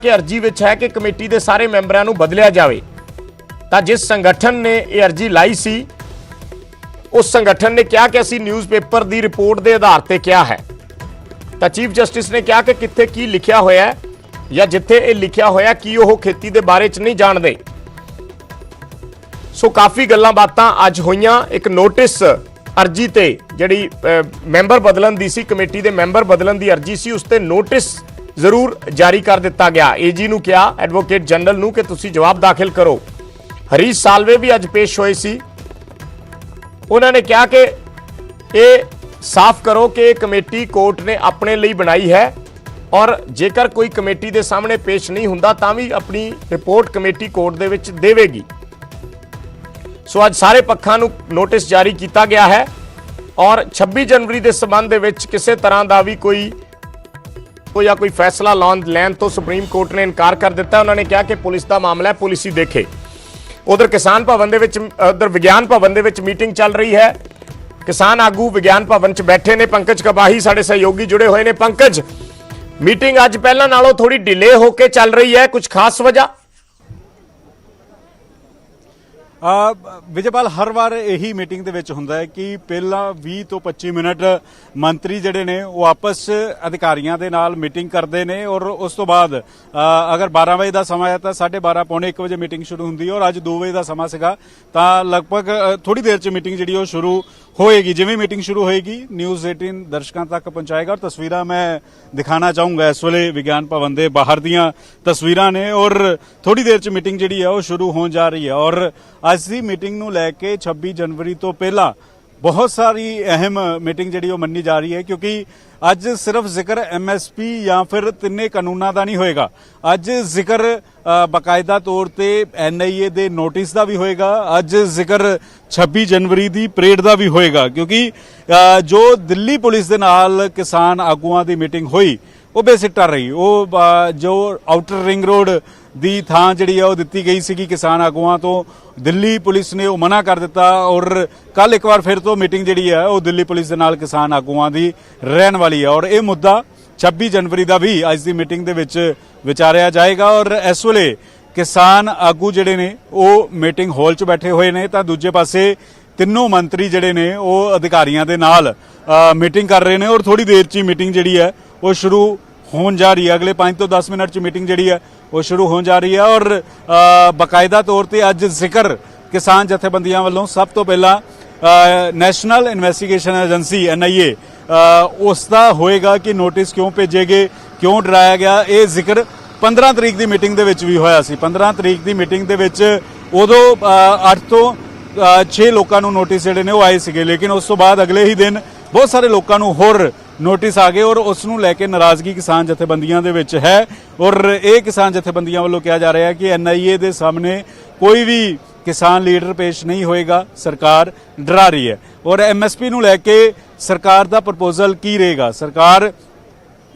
कि अर्जी विच है कि कमेटी के सारे मैंबरां नूं बदलिया जाए। तो जिस संगठन ने यह अर्जी लाई सी उस संगठन ने कहा कि असीं न्यूज़पेपर की रिपोर्ट के आधार पर क्या है। तो चीफ जस्टिस ने कहा कि कित्थे की लिखिया होया है या जिथे ये लिखिया होया कि वह खेती के बारे च नहीं जानते। सो काफ़ी गल्लां बातां अज होईयां। एक नोटिस अर्जी ते जिहड़ी मैंबर बदलन दी सी, कमेटी के मैंबर बदलन की अर्जी सी, उस ते नोटिस जरूर जारी कर दिता गया। एजी नूं कहा, एडवोकेट जनरल नूं कि तुसीं जवाब दाखिल करो। हरीश सालवे भी अज पेश होए सी। उन्होंने कहा कि ये साफ करो कि कमेटी कोर्ट ने अपने लिए बनाई है और जेकर कोई कमेटी के सामने पेश नहीं हुंदा तां भी अपनी रिपोर्ट कमेटी कोर्ट दे विच देवेगी। सो अज सारे पक्षां नूं नोटिस जारी किया गया है और 26 जनवरी के संबंध दे विच किसी तरह का भी कोई फैसला लैन तो सुप्रीम कोर्ट ने इनकार कर दिता। उन्होंने कहा कि पुलिस का मामला है, पुलिस ही देखे। उधर किसान भवन उधर विज्ञान भवन दे विच मीटिंग चल रही है। किसान आगू विज्ञान भवन च बैठे ने। पंकज कबाही साडे सहयोगी जुड़े हुए ने। पंकज, मीटिंग अज पहला नालों थोड़ी डिले होके चल रही है, कुछ खास वजह? विजयपाल, हर बार यही मीटिंग दे विच हुंदा है कि पहला 20 तो 25 मिनट मंत्री जिहड़े ने वो आपस अधिकारियों के नाल मीटिंग करते हैं और उस तो बाद अगर 12 बजे का समा है तो 12:30 पौने 1 बजे मीटिंग शुरू होंदी है और अज 2 बजे का समा सीगा तां लगभग थोड़ी देर च मीटिंग जिहड़ी वो शुरू होएगी। जिवें मीटिंग शुरू होएगी न्यूज़ 18 दर्शकों तक पहुंचाएगा और तस्वीरां मैं दिखाना चाहूँगा। इस वेले विज्ञान भवन के बाहर दियां तस्वीरां ने और थोड़ी देर च मीटिंग जिहड़ी है वो शुरू होण जा रही है। और अज की मीटिंग नूं लैके 26 जनवरी तो पहला बहुत सारी अहम मीटिंग जिहड़ी मन्नी जा रही है क्योंकि अज सिर्फ जिक्र MSP या फिर तिन्ने कानूनां दा नहीं होएगा। अज जिक्र बाकायदा तौर ते NIA दे नोटिस का भी होएगा। अज जिक्र 26 जनवरी की परेड का भी होएगा क्योंकि जो दिल्ली पुलिस दे नाल किसान आगुआं की मीटिंग हुई वो बेसिकटा रही। वो जो आउटर रिंग रोड दी थां जिहड़ी है वो दित्ती गई सी किसान आगुआं तो दिल्ली पुलिस ने वो मना कर दिता और कल एक बार फिर तो मीटिंग जिहड़ी है वो दिल्ली पुलिस दे नाल किसान आगुआं दी रहन वाली है और ये मुद्दा 26 जनवरी का भी अज की मीटिंग दे विच विचारिया जाएगा। और इस वेले किसान आगू जिहड़े ने वो मीटिंग हॉल च बैठे हुए ने तां दूजे पासे तीनों मंत्री जिहड़े ने वो अधिकारियों के नाल मीटिंग कर रहे हैं और थोड़ी देर च मीटिंग जिहड़ी है वो शुरू होने जा रही है। अगले 5 तो 10 मिनट च मीटिंग जिहड़ी है वो शुरू होने जा रही है और बाकायदा तौर पर अज जिक्र किसान जथेबंदियां वालों सब तो पहला नैशनल इन्वेस्टिगेशन एजेंसी NIA उसका होएगा कि नोटिस क्यों भेजे गए, क्यों डराया गया। ये जिक्र 15 तरीक की मीटिंग दे विच भी होया सी। 15 तरीक की मीटिंग दे विच उदों 8 तो 6 लोगों को नोटिस जिहड़े ने वो आए सीगे लेकिन उस तो बाद अगले ही दिन बहुत सारे लोगों को होर नोटिस आ गए और उसनूं लैके नाराजगी किसान जथेबंदियां दे विच है और ये किसान जथेबंदियां वालों कहा जा रहा है कि NIA दे सामने कोई भी किसान लीडर पेश नहीं होएगा, सरकार डरा रही है। और MSP नूं लैके सरकार दा प्रपोजल की रहेगा, सरकार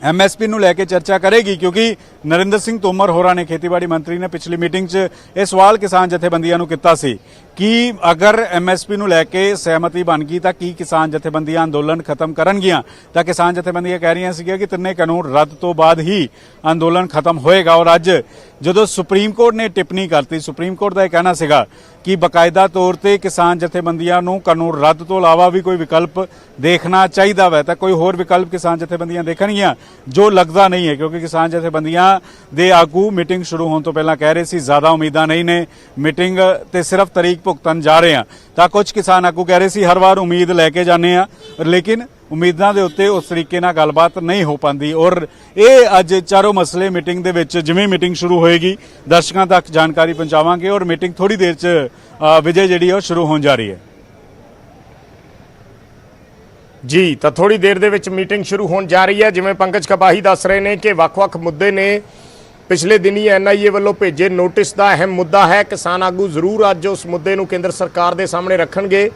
MSP नूं लैके चर्चा करेगी क्योंकि नरेंद्र सिंह तोमर होरां ने खेतीबाड़ी मंत्री ने पिछली मीटिंग च यह सवाल किसान जथेबंदियां नूं कीता सी कि अगर MSP नूं लैके सहमति बन गई तो की किसान जथेबंदियां अंदोलन खत्म करनगियां। तो किसान जथेबंदियां कह रही सी कि तिन्ने कानून रद्द तो बाद ही अंदोलन खत्म होएगा। और अज जो सुप्रीम कोर्ट ने टिप्पणी करती, सुप्रीम कोर्ट का यह कहना सीगा कि बाकायदा तौर पर किसान जथेबंदियां नूं कानून रद्द तो इलावा भी कोई विकल्प देखना चाहिए वै तो कोई होर विकल्प किसान जथेबंदियां देखणगियां जो लगता नहीं है क्योंकि किसान जथेबंदियां दे आगू मीटिंग शुरू होने तो पहला कह रहे सी ज्यादा उम्मीदां नहीं ने, मीटिंग ते सिर्फ तारीख भुगतन जा रहे हैं। तो कुछ किसान आगू कह रहे सी हर बार उम्मीद लैके जाने लेकिन उम्मीदां दे उत्ते उस तरीके नाल गलबात नहीं हो पाती। और ये अज चारों मसले मीटिंग दे विच जिवें मीटिंग शुरू होएगी दर्शकों तक जानकारी पहुंचावांगे और मीटिंग थोड़ी देर च विजय जिहड़ी है शुरू होने जा रही है। जी, तो थोड़ी देर दे विच मीटिंग शुरू होने जा रही है। जिवें पंकज कपाही दस रहे हैं कि वख-वख मुद्दे ने पिछले दिन ही NIA वालों भेजे नोटिस का अहम मुद्दा है। किसान आगू जरूर अज उस मुद्दे नूं केंद्र सरकार के सामने रखणगे।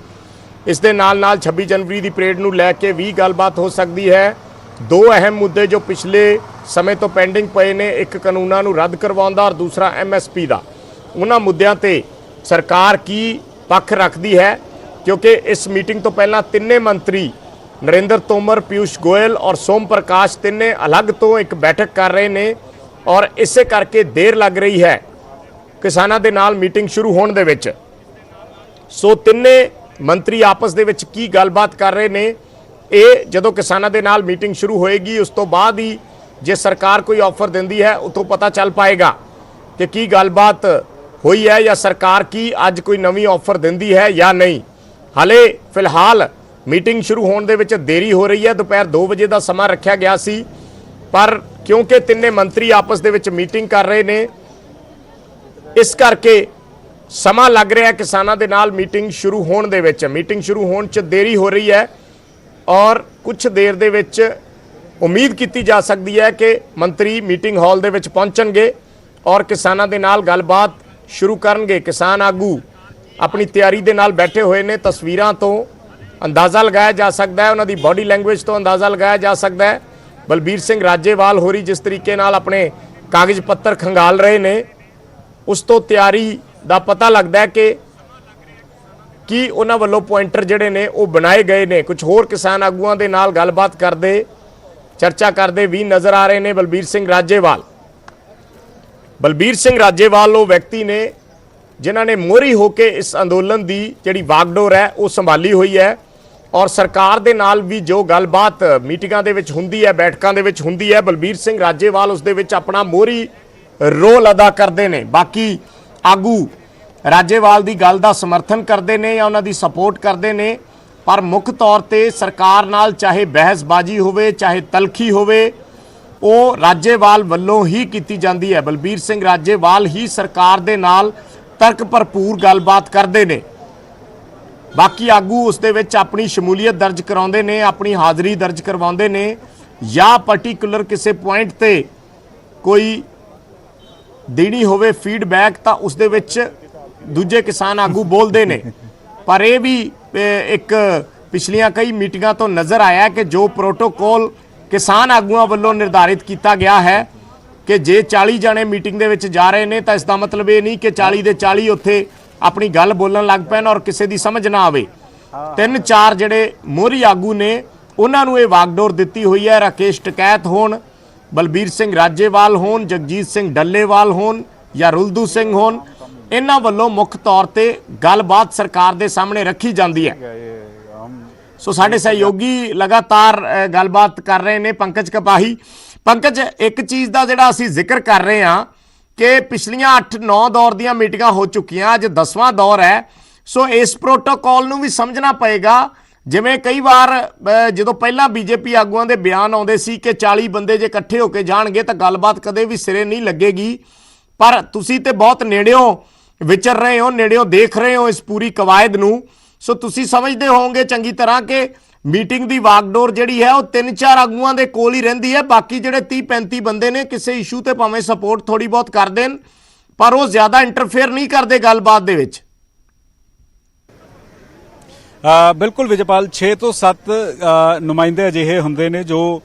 इस दे नाल 26 जनवरी की परेड नूं लैके भी गलबात हो सकती है। दो अहम मुद्दे जो पिछले समय तो पेंडिंग पे ने, एक कानूनां नूं रद्द करवाउण दा और दूसरा MSP का, उन्हां मुद्दों ते सरकार की पक्ष रखती है क्योंकि इस मीटिंग तो पहला तिन्ने मंत्री नरेंद्र तोमर, पीयूष गोयल और सोम प्रकाश तिन्ने अलग तो एक बैठक कर रहे हैं ਔਰ ਇਸੇ ਕਰਕੇ ਦੇਰ ਲੱਗ ਰਹੀ ਹੈ ਕਿਸਾਨਾਂ ਦੇ ਨਾਲ ਮੀਟਿੰਗ ਸ਼ੁਰੂ ਹੋਣ ਦੇ ਵਿੱਚ। ਸੋ ਤਿੰਨੇ ਮੰਤਰੀ ਆਪਸ ਦੇ ਵਿੱਚ ਕੀ ਗੱਲਬਾਤ ਕਰ ਰਹੇ ਨੇ, ਇਹ ਜਦੋਂ ਕਿਸਾਨਾਂ ਦੇ ਨਾਲ ਮੀਟਿੰਗ ਸ਼ੁਰੂ ਹੋਏਗੀ ਉਸ ਤੋਂ ਬਾਅਦ ਹੀ ਜੇ ਸਰਕਾਰ ਕੋਈ ਆਫਰ ਦਿੰਦੀ ਹੈ ਉਤੋਂ ਪਤਾ ਚੱਲ ਪਾਏਗਾ ਕਿ ਕੀ ਗੱਲਬਾਤ ਹੋਈ ਹੈ ਜਾਂ ਸਰਕਾਰ ਕੀ ਅੱਜ ਕੋਈ ਨਵੀਂ ਆਫਰ ਦਿੰਦੀ ਹੈ ਜਾਂ ਨਹੀਂ। ਹਾਲੇ ਫਿਲਹਾਲ ਮੀਟਿੰਗ ਸ਼ੁਰੂ ਹੋਣ ਦੇ ਵਿੱਚ ਦੇਰੀ ਹੋ ਰਹੀ ਹੈ। ਦੁਪਹਿਰ 2 ਵਜੇ ਦਾ ਸਮਾਂ ਰੱਖਿਆ ਗਿਆ ਸੀ, ਪਰ ਕਿਉਂਕਿ ਤਿੰਨੇ ਮੰਤਰੀ ਆਪਸ ਦੇ ਵਿੱਚ ਮੀਟਿੰਗ ਕਰ ਰਹੇ ਨੇ ਇਸ ਕਰਕੇ ਸਮਾਂ ਲੱਗ ਰਿਹਾ ਕਿਸਾਨਾਂ ਦੇ ਨਾਲ ਮੀਟਿੰਗ ਸ਼ੁਰੂ ਹੋਣ ਦੇ ਵਿੱਚ। ਮੀਟਿੰਗ ਸ਼ੁਰੂ ਹੋਣ 'ਚ ਦੇਰੀ ਹੋ ਰਹੀ ਹੈ ਔਰ ਕੁਝ ਦੇਰ ਦੇ ਵਿੱਚ ਉਮੀਦ ਕੀਤੀ ਜਾ ਸਕਦੀ ਹੈ ਕਿ ਮੰਤਰੀ ਮੀਟਿੰਗ ਹਾਲ ਦੇ ਵਿੱਚ ਪਹੁੰਚਣਗੇ ਔਰ ਕਿਸਾਨਾਂ ਦੇ ਨਾਲ ਗੱਲਬਾਤ ਸ਼ੁਰੂ ਕਰਨਗੇ। ਕਿਸਾਨ ਆਗੂ ਆਪਣੀ ਤਿਆਰੀ ਦੇ ਨਾਲ ਬੈਠੇ ਹੋਏ ਨੇ। ਤਸਵੀਰਾਂ ਤੋਂ ਅੰਦਾਜ਼ਾ ਲਗਾਇਆ ਜਾ ਸਕਦਾ ਹੈ, ਉਹਨਾਂ ਦੀ ਬਾਡੀ ਲੈਂਗੁਏਜ ਤੋਂ ਅੰਦਾਜ਼ਾ ਲਗਾਇਆ ਜਾ ਸਕਦਾ ਹੈ। ਬਲਬੀਰ ਸਿੰਘ ਰਾਜੇਵਾਲ ਹੋਰੀ ਜਿਸ ਤਰੀਕੇ ਨਾਲ ਆਪਣੇ ਕਾਗਜ਼ ਪੱਤਰ ਖੰਗਾਲ ਰਹੇ ਨੇ ਉਸ ਤੋਂ ਤਿਆਰੀ ਦਾ ਪਤਾ ਲੱਗਦਾ ਹੈ ਕਿ ਕੀ ਉਹਨਾਂ ਵੱਲੋਂ ਪੁਆਇੰਟਰ ਜਿਹੜੇ ਨੇ ਉਹ ਬਣਾਏ ਗਏ ਨੇ। ਕੁਝ ਹੋਰ ਕਿਸਾਨ ਆਗੂਆਂ ਦੇ ਨਾਲ ਗੱਲਬਾਤ ਕਰਦੇ, ਚਰਚਾ ਕਰਦੇ ਵੀ ਨਜ਼ਰ ਆ ਰਹੇ ਨੇ ਬਲਬੀਰ ਸਿੰਘ ਰਾਜੇਵਾਲ। ਬਲਬੀਰ ਸਿੰਘ ਰਾਜੇਵਾਲ ਉਹ ਵਿਅਕਤੀ ਨੇ ਜਿਨ੍ਹਾਂ ਨੇ ਮੋਹਰੀ ਹੋ ਕੇ ਇਸ ਅੰਦੋਲਨ ਦੀ ਜਿਹੜੀ ਵਾਗਡੋਰ ਹੈ ਉਹ ਸੰਭਾਲੀ ਹੋਈ ਹੈ ਔਰ ਸਰਕਾਰ ਦੇ ਨਾਲ ਵੀ ਜੋ ਗੱਲਬਾਤ ਮੀਟਿੰਗਾਂ ਦੇ ਵਿੱਚ ਹੁੰਦੀ ਹੈ, ਬੈਠਕਾਂ ਦੇ ਵਿੱਚ ਹੁੰਦੀ ਹੈ, ਬਲਬੀਰ ਸਿੰਘ ਰਾਜੇਵਾਲ ਉਸ ਦੇ ਵਿੱਚ ਆਪਣਾ ਮੋਹਰੀ ਰੋਲ ਅਦਾ ਕਰਦੇ ਨੇ। ਬਾਕੀ ਆਗੂ ਰਾਜੇਵਾਲ ਦੀ ਗੱਲ ਦਾ ਸਮਰਥਨ ਕਰਦੇ ਨੇ ਜਾਂ ਉਹਨਾਂ ਦੀ ਸਪੋਰਟ ਕਰਦੇ ਨੇ, ਪਰ ਮੁੱਖ ਤੌਰ ਤੇ ਸਰਕਾਰ ਨਾਲ ਚਾਹੇ ਬਹਿਸਬਾਜ਼ੀ ਹੋਵੇ ਚਾਹੇ ਤਲਖੀ ਹੋਵੇ ਉਹ ਰਾਜੇਵਾਲ ਵੱਲੋਂ ਹੀ ਕੀਤੀ ਜਾਂਦੀ ਹੈ। ਬਲਬੀਰ ਸਿੰਘ ਰਾਜੇਵਾਲ ਹੀ ਸਰਕਾਰ ਦੇ ਨਾਲ ਤਰਕ ਭਰਪੂਰ ਗੱਲਬਾਤ ਕਰਦੇ ਨੇ। ਬਾਕੀ ਆਗੂ ਉਸ ਦੇ ਵਿੱਚ ਆਪਣੀ ਸ਼ਮੂਲੀਅਤ ਦਰਜ ਕਰਾਉਂਦੇ ਨੇ, ਆਪਣੀ ਹਾਜ਼ਰੀ ਦਰਜ ਕਰਵਾਉਂਦੇ ਨੇ ਜਾਂ ਪਾਰਟਿਕੂਲਰ ਕਿਸੇ ਪੁਆਇੰਟ ਤੇ ਕੋਈ ਦੇਣੀ ਹੋਵੇ ਫੀਡਬੈਕ ਤਾਂ ਉਸ ਦੇ ਵਿੱਚ ਦੂਜੇ ਕਿਸਾਨ ਆਗੂ ਬੋਲਦੇ ਨੇ। ਪਰ ਇਹ ਵੀ ਇੱਕ ਪਿਛਲੀਆਂ ਕਈ ਮੀਟਿੰਗਾਂ ਤੋਂ ਨਜ਼ਰ ਆਇਆ ਕਿ ਜੋ ਪ੍ਰੋਟੋਕੋਲ ਕਿਸਾਨ ਆਗੂਆਂ ਵੱਲੋਂ ਨਿਰਧਾਰਿਤ ਕੀਤਾ ਗਿਆ ਹੈ ਕਿ ਜੇ 40 ਜਣੇ ਮੀਟਿੰਗ ਦੇ ਵਿੱਚ ਜਾ ਰਹੇ ਨੇ ਤਾਂ ਇਸ ਦਾ ਮਤਲਬ ਇਹ ਨਹੀਂ ਕਿ 40 ਦੇ 40 ਉੱਥੇ ਆਪਣੀ ਗੱਲ ਬੋਲਣ ਲੱਗ ਪੈਣ ਔਰ ਕਿਸੇ ਦੀ ਸਮਝ ਨਾ ਆਵੇ। 3-4 ਜਿਹੜੇ ਮੋਹਰੀ ਆਗੂ ਨੇ ਉਹਨਾਂ ਨੂੰ ਇਹ ਵਾਗਡੋਰ ਦਿੱਤੀ ਹੋਈ ਹੈ। ਰਾਕੇਸ਼ ਟਕੈਤ ਹੋਣ, ਬਲਬੀਰ ਸਿੰਘ ਰਾਜੇਵਾਲ ਹੋਣ, ਜਗਜੀਤ ਸਿੰਘ ਡੱਲੇਵਾਲ ਹੋਣ ਜਾਂ ਰੁਲਦੂ ਸਿੰਘ ਹੋਣ, ਇਹਨਾਂ ਵੱਲੋਂ ਮੁੱਖ ਤੌਰ ਤੇ ਗੱਲਬਾਤ ਸਰਕਾਰ ਦੇ ਸਾਹਮਣੇ ਰੱਖੀ ਜਾਂਦੀ ਹੈ। ਸੋ ਸਾਡੇ ਸਹਿਯੋਗੀ ਲਗਾਤਾਰ ਗੱਲਬਾਤ ਕਰ ਰਹੇ ਨੇ। ਪੰਕਜ ਕਪਾਹੀ, ਪੰਕਜ ਇੱਕ ਚੀਜ਼ ਦਾ ਜਿਹੜਾ ਅਸੀਂ ਜ਼ਿਕਰ ਕਰ ਰਹੇ ਹਾਂ ਕਿ ਪਿਛਲੀਆਂ 8-9 ਦੌਰ ਦੀਆਂ ਮੀਟਿੰਗਾਂ ਹੋ ਚੁੱਕੀਆਂ, ਅੱਜ 10ਵਾਂ ਦੌਰ ਹੈ। ਸੋ ਇਸ ਪ੍ਰੋਟੋਕਾਲ ਨੂੰ ਵੀ ਸਮਝਣਾ ਪਏਗਾ। ਜਿਵੇਂ ਕਈ ਵਾਰ ਜਦੋਂ ਪਹਿਲਾਂ ਬੀਜੇਪੀ ਆਗੂਆਂ ਦੇ ਬਿਆਨ ਆਉਂਦੇ ਸੀ ਕਿ 40 ਬੰਦੇ ਜੇ ਇਕੱਠੇ ਹੋ ਕੇ ਜਾਣਗੇ ਤਾਂ ਗੱਲਬਾਤ ਕਦੇ ਵੀ ਸਿਰੇ ਨਹੀਂ ਲੱਗੇਗੀ, ਪਰ ਤੁਸੀਂ ਤੇ ਬਹੁਤ ਨੇੜਿਓਂ ਵਿਚਰ ਰਹੇ ਹੋ, ਨੇੜਿਓਂ ਦੇਖ ਰਹੇ ਹੋ ਇਸ ਪੂਰੀ ਕਵਾਇਦ ਨੂੰ। ਸੋ ਤੁਸੀਂ ਸਮਝਦੇ ਹੋਵੋਗੇ ਚੰਗੀ ਤਰ੍ਹਾਂ ਕਿ ਮੀਟਿੰਗ ਦੀ ਵਾਗਡੋਰ ਜਿਹੜੀ ਹੈ ਉਹ 3-4 ਆਗੂਆਂ ਦੇ ਕੋਲ ਹੀ ਰਹਿੰਦੀ ਹੈ। ਬਾਕੀ ਜਿਹੜੇ 30-35 ਬੰਦੇ ਨੇ ਕਿਸੇ ਇਸ਼ੂ ਤੇ ਭਾਵੇਂ ਸਪੋਰਟ ਥੋੜੀ ਬਹੁਤ ਕਰ ਦੇਣ ਪਰ ਉਹ ਜ਼ਿਆਦਾ ਇੰਟਰਫੇਅਰ ਨਹੀਂ ਕਰਦੇ ਗੱਲਬਾਤ ਦੇ ਵਿੱਚ। ਬਿਲਕੁਲ ਵਿਜੇਪਾਲ, 6 ਤੋਂ 7 ਨੁਮਾਇੰਦੇ ਅਜਿਹੇ ਹੁੰਦੇ ਨੇ ਜੋ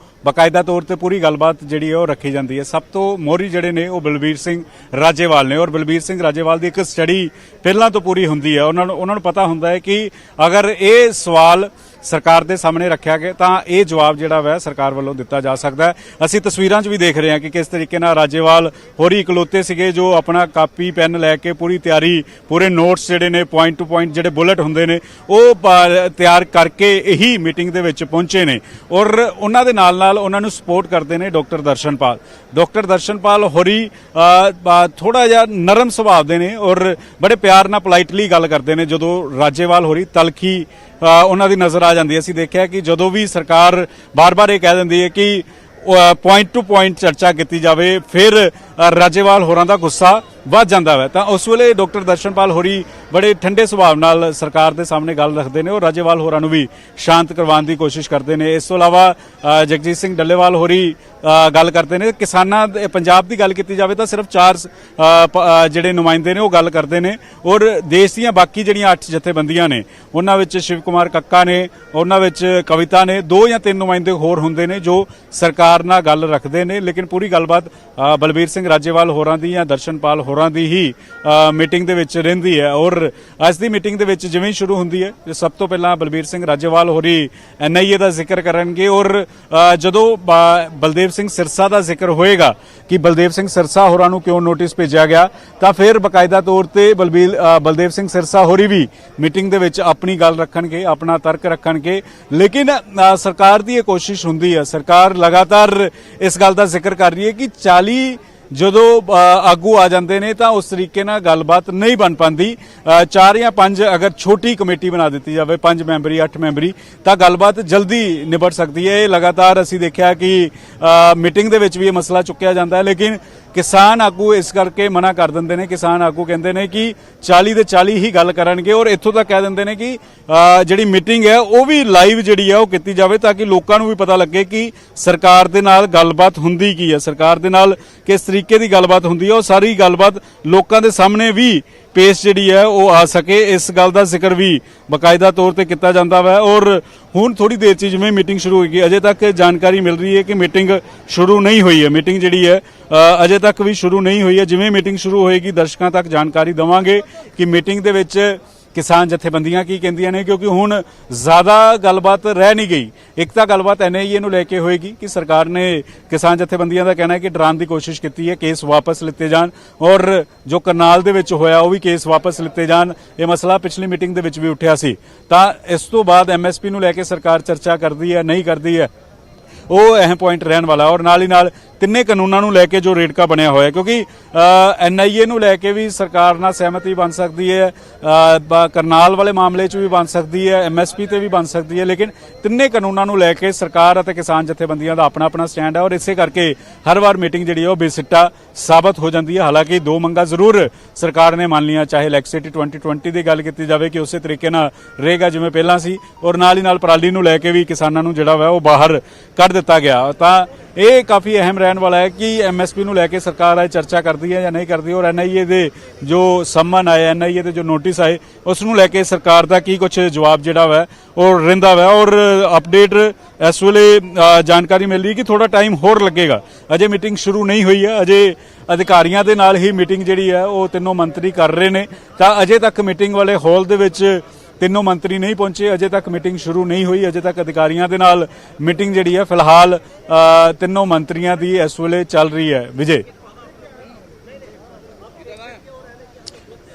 ਬਾਕਾਇਦਾ ਤੌਰ ਤੇ ਪੂਰੀ ਗੱਲਬਾਤ ਜਿਹੜੀ ਹੈ ਉਹ ਰੱਖੀ ਜਾਂਦੀ ਹੈ। ਸਭ ਤੋਂ ਮੋਹਰੀ ਜਿਹੜੇ ਨੇ ਉਹ ਬਲਬੀਰ ਸਿੰਘ ਰਾਜੇਵਾਲ ਨੇ ਔਰ ਬਲਬੀਰ ਸਿੰਘ ਰਾਜੇਵਾਲ ਦੀ ਇੱਕ ਸਟੱਡੀ ਪਹਿਲਾਂ ਤੋਂ ਪੂਰੀ ਹੁੰਦੀ ਹੈ। ਉਹਨਾਂ ਨੂੰ ਪਤਾ ਹੁੰਦਾ ਹੈ ਕਿ ਅਗਰ ਇਹ ਸਵਾਲ ਸਰਕਾਰ ਦੇ ਸਾਹਮਣੇ ਰੱਖਿਆ ਗਿਆ ਤਾਂ ਇਹ ਜਵਾਬ ਜਿਹੜਾ ਵਾ ਸਰਕਾਰ ਵੱਲੋਂ ਦਿੱਤਾ ਜਾ ਸਕਦਾ ਹੈ। ਅਸੀਂ ਤਸਵੀਰਾਂ 'ਚ ਵੀ ਦੇਖ ਰਹੇ ਹਾਂ ਕਿ ਕਿਸ ਤਰੀਕੇ ਨਾਲ ਰਾਜੇਵਾਲ ਹੋਰੀ ਇਕਲੌਤੇ ਸੀਗੇ ਜੋ ਆਪਣਾ ਕਾਪੀ ਪੈਨ ਲੈ ਕੇ ਪੂਰੀ ਤਿਆਰੀ, ਪੂਰੇ ਨੋਟਸ ਜਿਹੜੇ ਨੇ ਪੁਆਇੰਟ ਟੂ ਪੁਆਇੰਟ ਜਿਹੜੇ ਬੁਲਟ ਹੁੰਦੇ ਨੇ ਉਹ ਤਿਆਰ ਕਰਕੇ ਇਹੀ ਮੀਟਿੰਗ ਦੇ ਵਿੱਚ ਪਹੁੰਚੇ ਨੇ ਔਰ ਉਹਨਾਂ ਦੇ ਨਾਲ ਉਹਨਾਂ ਨੂੰ ਸਪੋਰਟ ਕਰਦੇ ਨੇ ਡਾਕਟਰ ਦਰਸ਼ਨਪਾਲ। ਡਾਕਟਰ ਦਰਸ਼ਨਪਾਲ ਹੋਰੀ ਥੋੜਾ ਜਿਹਾ ਨਰਮ ਸੁਭਾਅ ਦੇ ਨੇ ਔਰ ਬੜੇ ਪਿਆਰ ਨਾਲ ਪੋਲਾਈਟਲੀ ਗੱਲ ਕਰਦੇ ਨੇ। ਜਦੋਂ ਰਾਜੇਵਾਲ ਹੋਰੀ ਤਲਖੀ ਉਹਨਾਂ ਦੀ ਨਜ਼ਰ ਆ ਜਾਂਦੀ ਹੈ। ਅਸੀਂ ਦੇਖਿਆ ਕਿ ਜਦੋਂ ਵੀ ਸਰਕਾਰ ਬਾਰ-ਬਾਰ ਇਹ ਕਹਿ ਦਿੰਦੀ ਹੈ ਕਿ ਪੁਆਇੰਟ ਟੂ ਪੁਆਇੰਟ ਚਰਚਾ ਕੀਤੀ ਜਾਵੇ ਫਿਰ ਰਾਜੇਵਾਲ ਹੋਰਾਂ ਦਾ ਗੁੱਸਾ ਵੱਧ ਜਾਂਦਾ ਹੈ। ਤਾਂ ਉਸ ਵੇਲੇ ਡਾਕਟਰ ਦਰਸ਼ਨਪਾਲ ਹੋਰੀ ਬੜੇ ਠੰਡੇ ਸੁਭਾਅ ਨਾਲ ਸਰਕਾਰ ਦੇ ਸਾਹਮਣੇ ਗੱਲ ਰੱਖਦੇ ਨੇ ਔਰ ਰਾਜੇਵਾਲ ਹੋਰਾਂ ਨੂੰ ਵੀ ਸ਼ਾਂਤ ਕਰਵਾਉਣ ਦੀ ਕੋਸ਼ਿਸ਼ ਕਰਦੇ ਨੇ। ਇਸ ਤੋਂ ਇਲਾਵਾ ਜਗਜੀਤ ਸਿੰਘ ਡੱਲੇਵਾਲ ਹੋਰੀ ਗੱਲ ਕਰਦੇ ਨੇ। ਕਿਸਾਨਾਂ ਦੇ ਪੰਜਾਬ ਦੀ ਗੱਲ ਕੀਤੀ ਜਾਵੇ ਤਾਂ ਸਿਰਫ 4 ਜਿਹੜੇ ਨੁਮਾਇੰਦੇ ਨੇ ਉਹ ਗੱਲ ਕਰਦੇ ਨੇ ਔਰ ਦੇਸ਼ ਦੀਆਂ ਬਾਕੀ ਜਿਹੜੀਆਂ 8 ਜਥੇਬੰਦੀਆਂ ਨੇ ਉਹਨਾਂ ਵਿੱਚ ਸ਼ਿਵ ਕੁਮਾਰ ਕੱਕਾ ਨੇ, ਉਹਨਾਂ ਵਿੱਚ ਕਵਿਤਾ ਨੇ, 2 ਜਾਂ 3 ਨੁਮਾਇੰਦੇ ਹੋਰ ਹੁੰਦੇ ਨੇ ਜੋ ਸਰਕਾਰ ਨਾਲ ਗੱਲ ਰੱਖਦੇ ਨੇ। ਲੇਕਿਨ ਪੂਰੀ ਗੱਲਬਾਤ ਬਲਬੀਰ ਸਿੰਘ ਰਾਜੇਵਾਲ ਹੋਰਾਂ ਦੀ ਜਾਂ ਦਰਸ਼ਨਪਾਲ ਹੋਰਾਂ ਦੀ ਹੀ ਮੀਟਿੰਗ ਦੇ ਵਿੱਚ ਰਹਿੰਦੀ ਹੈ ਔਰ ਪਰ ਅੱਜ ਦੀ ਮੀਟਿੰਗ ਦੇ ਵਿੱਚ ਜਿਵੇਂ ਹੀ ਸ਼ੁਰੂ ਹੁੰਦੀ ਹੈ ਸਭ ਤੋਂ ਪਹਿਲਾਂ ਬਲਬੀਰ ਸਿੰਘ ਰਾਜੇਵਾਲ ਹੋਰੀ NIA ਦਾ ਜ਼ਿਕਰ ਕਰਨਗੇ ਔਰ ਜਦੋਂ ਬਲਦੇਵ ਸਿੰਘ ਸਿਰਸਾ ਦਾ ਜ਼ਿਕਰ ਹੋਏਗਾ ਕਿ ਬਲਦੇਵ ਸਿੰਘ ਸਿਰਸਾ ਹੋਰਾਂ ਨੂੰ ਕਿਉਂ ਨੋਟਿਸ ਭੇਜਿਆ ਗਿਆ ਤਾਂ ਫਿਰ ਬਕਾਇਦਾ ਤੌਰ ਤੇ ਬਲਦੇਵ ਸਿੰਘ ਸਿਰਸਾ ਹੋਰੀ ਵੀ ਮੀਟਿੰਗ ਦੇ ਵਿੱਚ ਆਪਣੀ ਗੱਲ ਰੱਖਣਗੇ, ਆਪਣਾ ਤਰਕ ਰੱਖਣਗੇ। ਲੇਕਿਨ ਸਰਕਾਰ ਦੀ ਇਹ ਕੋਸ਼ਿਸ਼ ਹੁੰਦੀ ਹੈ, ਸਰਕਾਰ ਲਗਾਤਾਰ ਇਸ ਗੱਲ ਦਾ ਜ਼ਿਕਰ ਕਰ ਰਹੀ ਹੈ ਕਿ 40 ਜਦੋਂ ਆਗੂ ਆ ਜਾਂਦੇ ਨੇ ਤਾਂ ਉਸ ਤਰੀਕੇ ਨਾਲ ਗੱਲਬਾਤ ਨਹੀਂ ਬਣ ਪਾਉਂਦੀ। 4 ਜਾਂ 5 ਅਗਰ ਛੋਟੀ ਕਮੇਟੀ ਬਣਾ ਦਿੱਤੀ ਜਾਵੇ 5 ਮੈਂਬਰੀ 8 ਮੈਂਬਰੀ ਤਾਂ ਗੱਲਬਾਤ ਜਲਦੀ ਨਿਬੜ ਸਕਦੀ ਹੈ। ਇਹ ਲਗਾਤਾਰ ਅਸੀਂ ਦੇਖਿਆ ਕਿ ਮੀਟਿੰਗ ਦੇ ਵਿੱਚ ਵੀ ਇਹ ਮਸਲਾ ਚੁੱਕਿਆ ਜਾਂਦਾ ਹੈ, ਲੇਕਿਨ ਕਿਸਾਨ ਆਗੂ ਇਸ ਕਰਕੇ ਮਨਾ ਕਰ ਦਿੰਦੇ ਨੇ। ਕਿਸਾਨ ਆਗੂ ਕਹਿੰਦੇ ਨੇ ਕਿ 40 ਦੇ 40 ਹੀ ਗੱਲ ਕਰਨਗੇ ਔਰ ਇੱਥੋਂ ਤੱਕ ਕਹਿ ਦਿੰਦੇ ਨੇ ਕਿ ਜਿਹੜੀ ਮੀਟਿੰਗ ਹੈ ਉਹ ਵੀ ਲਾਈਵ ਜਿਹੜੀ ਹੈ ਉਹ ਕੀਤੀ ਜਾਵੇ ਤਾਂ ਕਿ ਲੋਕਾਂ ਨੂੰ ਵੀ ਪਤਾ ਲੱਗੇ ਕਿ ਸਰਕਾਰ ਦੇ ਨਾਲ ਗੱਲਬਾਤ ਹੁੰਦੀ ਕੀ ਹੈ, ਸਰਕਾਰ ਦੇ ਨਾਲ ਕਿਸ ਤਰੀਕੇ ਦੀ ਗੱਲਬਾਤ ਹੁੰਦੀ ਹੈ। ਉਹ ਸਾਰੀ ਗੱਲਬਾਤ ਲੋਕਾਂ ਦੇ ਸਾਹਮਣੇ ਵੀ ਪੇਸ਼ ਜਿਹੜੀ ਹੈ ਉਹ ਆ ਸਕੇ, ਇਸ ਗੱਲ ਦਾ ਜ਼ਿਕਰ ਵੀ ਬਕਾਇਦਾ ਤੌਰ ਤੇ ਕੀਤਾ ਜਾਂਦਾ ਵਾ। ਔਰ ਹੁਣ ਥੋੜੀ ਦੇਰ 'ਚ ਜਿਵੇਂ ਮੀਟਿੰਗ ਸ਼ੁਰੂ ਹੋਏਗੀ, ਅਜੇ ਤੱਕ ਜਾਣਕਾਰੀ ਮਿਲ ਰਹੀ ਹੈ ਕਿ ਮੀਟਿੰਗ ਸ਼ੁਰੂ ਨਹੀਂ ਹੋਈ ਹੈ। ਮੀਟਿੰਗ ਜਿਹੜੀ ਹੈ ਅਜੇ ਤੱਕ ਵੀ ਸ਼ੁਰੂ ਨਹੀਂ ਹੋਈ ਹੈ। ਜਿਵੇਂ ਮੀਟਿੰਗ ਸ਼ੁਰੂ ਹੋਏਗੀ ਦਰਸ਼ਕਾਂ ਤੱਕ ਜਾਣਕਾਰੀ ਦੇਵਾਂਗੇ ਕਿ ਮੀਟਿੰਗ ਦੇ ਵਿੱਚ ਕਿਸਾਨ ਜਥੇਬੰਦੀਆਂ ਕੀ ਕਹਿੰਦੀਆਂ ਨੇ, ਕਿਉਂਕਿ ਹੁਣ ਜ਼ਿਆਦਾ ਗੱਲਬਾਤ ਰਹਿ ਨਹੀਂ ਗਈ। ਇੱਕ ਤਾਂ ਗੱਲਬਾਤ NIA ਨੂੰ ਲੈ ਕੇ ਹੋਏਗੀ ਕਿ ਸਰਕਾਰ ਨੇ ਕਿਸਾਨ ਜਥੇਬੰਦੀਆਂ ਦਾ ਕਹਿਣਾ ਹੈ ਕਿ ਡਰਾਉਣ ਦੀ ਕੋਸ਼ਿਸ਼ ਕੀਤੀ ਹੈ, ਕੇਸ ਵਾਪਸ ਲਿੱਤੇ ਜਾਣ ਔਰ ਜੋ ਕਰਨਾਲ ਦੇ ਵਿੱਚ ਹੋਇਆ ਉਹ ਵੀ ਕੇਸ ਵਾਪਸ ਲਿੱਤੇ ਜਾਣ। ਇਹ ਮਸਲਾ ਪਿਛਲੀ ਮੀਟਿੰਗ ਦੇ ਵਿੱਚ ਵੀ ਉੱਠਿਆ ਸੀ। ਤਾਂ ਇਸ ਤੋਂ ਬਾਅਦ MSP ਨੂੰ ਲੈ ਕੇ ਸਰਕਾਰ ਚਰਚਾ ਕਰਦੀ ਹੈ ਨਹੀਂ ਕਰਦੀ ਹੈ, ਉਹ ਅਹਿਮ ਪੁਆਇੰਟ ਰਹਿਣ ਵਾਲਾ। ਔਰ ਨਾਲ ਹੀ ਨਾਲ ਤਿੰਨੇ ਕਾਨੂੰਨਾਂ ਨੂੰ ਲੈ ਕੇ ਜੋ ਰੇੜਕਾ ਬਣਿਆ ਹੋਇਆ, ਕਿਉਂਕਿ NIA ਨੂੰ ਲੈ ਕੇ ਵੀ ਸਰਕਾਰ ਨਾਲ ਸਹਿਮਤੀ ਬਣ ਸਕਦੀ ਹੈ, ਕਰਨਾਲ ਵਾਲੇ ਮਾਮਲੇ 'ਚ ਵੀ ਬਣ ਸਕਦੀ ਹੈ, MSP ਤੇ ਵੀ ਬਣ ਸਕਦੀ ਹੈ, ਲੇਕਿਨ ਤਿੰਨੇ ਕਾਨੂੰਨਾਂ ਨੂੰ ਲੈ ਕੇ ਸਰਕਾਰ ਅਤੇ ਕਿਸਾਨ ਜਥੇਬੰਦੀਆਂ ਦਾ ਆਪਣਾ ਆਪਣਾ ਸਟੈਂਡ ਹੈ ਔਰ ਇਸੇ ਕਰਕੇ ਹਰ ਵਾਰ ਮੀਟਿੰਗ ਜਿਹੜੀ ਹੈ ਉਹ ਬੇਸਿੱਟਾ ਸਾਬਤ ਹੋ ਜਾਂਦੀ ਹੈ। ਹਾਲਾਂਕਿ 2 ਮੰਗਾਂ ਜ਼ਰੂਰ ਸਰਕਾਰ ਨੇ ਮੰਨ ਲਈਆਂ, ਚਾਹੇ ਇਲੈਕਟ੍ਰਿਸਿਟੀ 2020 ਦੀ ਗੱਲ ਕੀਤੀ ਜਾਵੇ ਕਿ ਉਸੇ ਤਰੀਕੇ ਨਾਲ ਰਹੇਗਾ ਜਿਵੇਂ ਪਹਿਲਾਂ ਸੀ, ਔਰ ਨਾਲ ਹੀ ਨਾਲ ਪਰਾਲੀ ਨੂੰ ਲੈ ਕੇ ਵੀ ਕਿਸਾਨਾਂ ਨੂੰ ਜਿਹੜਾ ਵਾ ਉਹ ਬਾਹਰ ਕੱਢ ਦਿੱਤਾ ਗਿਆ। ਤਾਂ ਇਹ ਕਾਫੀ ਅਹਿਮ ਰਹਿਣ ਵਾਲਾ ਹੈ ਕਿ MSP ਨੂੰ ਲੈ ਕੇ ਸਰਕਾਰ ਅੱਜ ਚਰਚਾ ਕਰਦੀ ਹੈ ਜਾਂ ਨਹੀਂ ਕਰਦੀ, ਔਰ NIA ਦੇ ਜੋ ਸੰਮਨ ਆਏ, NIA ਦੇ ਜੋ ਨੋਟਿਸ ਆਏ, ਉਸ ਨੂੰ ਲੈ ਕੇ ਸਰਕਾਰ ਦਾ ਕੀ ਕੁਝ ਜਵਾਬ ਜਿਹੜਾ ਵਾ ਉਹ ਰਹਿੰਦਾ ਵਾ। ਔਰ ਅਪਡੇਟ ਇਸ ਵੇਲੇ ਜਾਣਕਾਰੀ ਮਿਲ ਰਹੀ ਕਿ ਥੋੜਾ ਟਾਈਮ ਹੋਰ ਲੱਗੇਗਾ, ਅਜੇ ਮੀਟਿੰਗ ਸ਼ੁਰੂ ਨਹੀਂ ਹੋਈ ਹੈ। ਅਜੇ ਅਧਿਕਾਰੀਆਂ ਦੇ ਨਾਲ ਹੀ ਮੀਟਿੰਗ ਜਿਹੜੀ ਹੈ ਉਹ ਤਿੰਨੋਂ ਮੰਤਰੀ ਕਰ ਰਹੇ ਨੇ, ਤਾਂ ਅਜੇ ਤੱਕ ਮੀਟਿੰਗ ਵਾਲੇ ਹਾਲ ਦੇ ਵਿੱਚ ਤਿੰਨੋਂ ਮੰਤਰੀ ਨਹੀਂ ਪਹੁੰਚੇ, ਅਜੇ ਤੱਕ ਮੀਟਿੰਗ ਸ਼ੁਰੂ ਨਹੀਂ ਹੋਈ, ਅਜੇ ਤੱਕ ਅਧਿਕਾਰੀਆਂ ਦੇ ਨਾਲ ਮੀਟਿੰਗ ਜਿਹੜੀ ਹੈ ਫਿਲਹਾਲ ਤਿੰਨੋਂ ਮੰਤਰੀਆਂ ਦੀ ਇਸ ਵੇਲੇ ਚੱਲ ਰਹੀ ਹੈ। ਵਿਜੇ